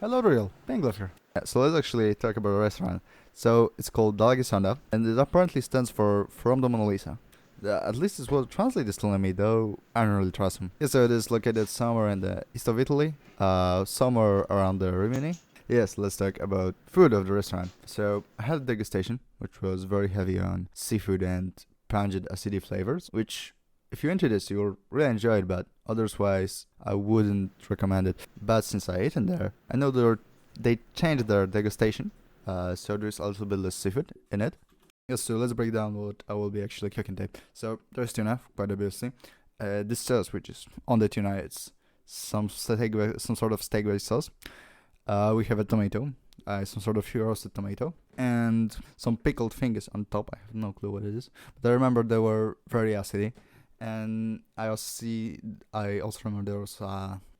Hello, Real. Pingler here. Yeah, so let's actually talk about a restaurant. So it's called Dalagisanda, and it apparently stands for From the Mona Lisa. At least it's what translators telling me, though I don't really trust him. Yeah, so it is located somewhere in the east of Italy, somewhere around the Rimini. Yes, let's talk about food of the restaurant. So I had a degustation, which was very heavy on seafood and pungent acidic flavors, which if you're into this, you'll really enjoy it, but otherwise, I wouldn't recommend it. But since I ate in there, I know they changed their degustation, so there's a little bit less seafood in it. Yes, so let's break down what I will be actually cooking today. So there's tuna, quite obviously. This sauce, which is on the tuna, it's some sort of steak-based sauce. We have a tomato, some sort of roasted tomato, and some pickled fingers on top. I have no clue what it is, but I remember they were very acidy. And I also remember there was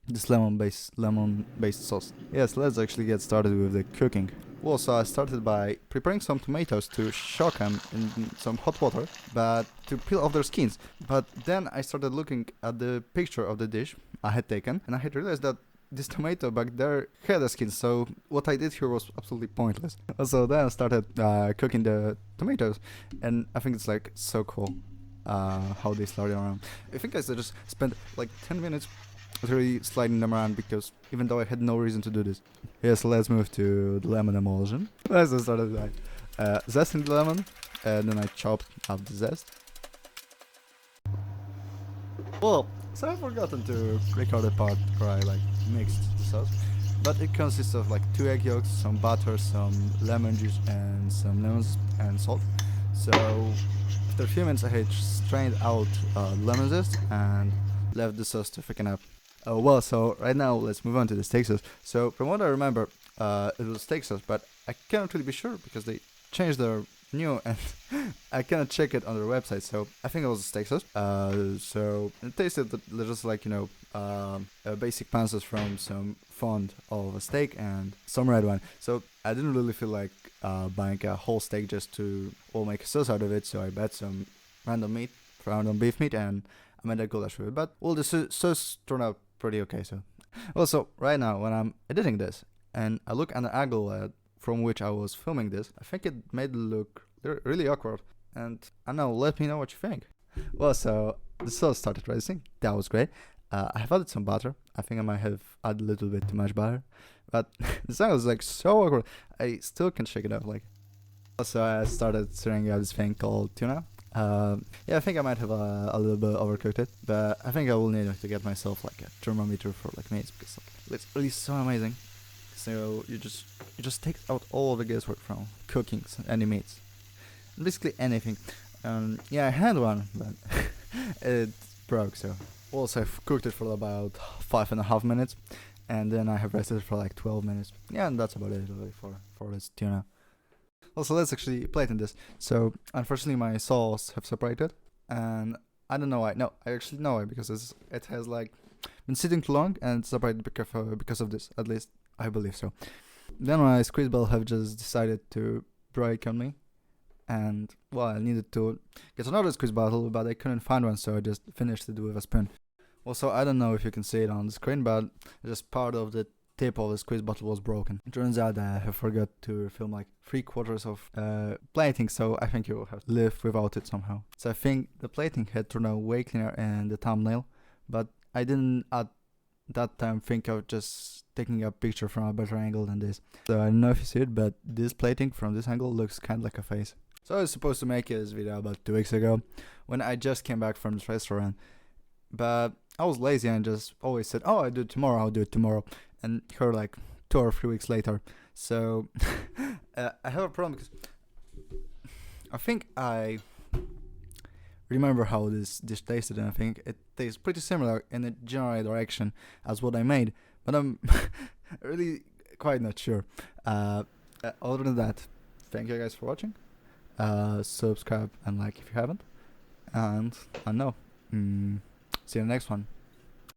this lemon-based sauce. Yes, let's actually get started with the cooking. Well, so I started by preparing some tomatoes to shock them in some hot water, but to peel off their skins. But then I started looking at the picture of the dish I had taken, and I had realized that this tomato back there had a skin, so what I did here was absolutely pointless. So then I started cooking the tomatoes, and I think it's like so cool how they slide around. I think I just spent like 10 minutes really sliding them around because even though I had no reason to do this. Yes, let's move to the lemon emulsion. Let's just start by zesting the lemon, and then I chopped up the zest. Well, so I've forgotten to record the part where I like mixed the sauce, but it consists of like 2 egg yolks, some butter, some lemon juice, and some lemons and salt. So after a few minutes, I had strained out lemon zest and left the sauce to thicken up. Well, so right now let's move on to the steak sauce. So from what I remember, it was steak sauce, but I cannot really be sure because they changed their new and I cannot check it on their website. So I think it was steak sauce. So it tasted just like a basic pan sauce from some fond of a steak and some red wine. So I didn't really feel like buying a whole steak just to make a sauce out of it. So I bought some random beef meat, and I made a goulash with it. But well, the sauce turned out pretty okay. So also right now when I'm editing this and I look at the angle from which I was filming this, I think it made it look really awkward. And I don't know, let me know what you think. Well, so the sauce started rising. That was great. I have added some butter. I think I might have added a little bit too much butter, but the sound was like so awkward. I still can't shake it off. Like, also I started stirring out this thing called tuna. Yeah, I think I might have a little bit overcooked it, but I think I will need to get myself like a thermometer for like meats because it's really so amazing. So you just take out all of the guesswork from cooking any meats, basically anything. Yeah, I had one, but it broke. So also I've cooked it for about 5.5 minutes, and then I have rested it for like 12 minutes. Yeah, and that's about it really for this tuna. Also, let's actually plate in this. So unfortunately my sauce have separated, and I don't know why. No, I actually know why, because it has like been sitting too long and it's separated because of this. At least I believe so. Then my squeeze bottle have just decided to break on me, and well, I needed to get another squeeze bottle, but I couldn't find one, so I just finished it with a spoon. Also, I don't know if you can see it on the screen, but just part of the tip of the squeeze bottle was broken. It turns out I have forgot to film like 3/4 of plating, so I think you will have to live without it somehow. So I think the plating had turned out way cleaner in the thumbnail, but I didn't at that time think of just taking a picture from a better angle than this. So I don't know if you see it, but this plating from this angle looks kind of like a face. So I was supposed to make this video about 2 weeks ago when I just came back from this restaurant, but I was lazy and just always said, oh, I'll do it tomorrow. And here like 2 or 3 weeks later. So I have a problem because I think I remember how this dish tasted, and I think it tastes pretty similar in a general direction as what I made, but I'm really quite not sure. Other than that, thank you guys for watching. Subscribe and like if you haven't, and I know. See you in the next one.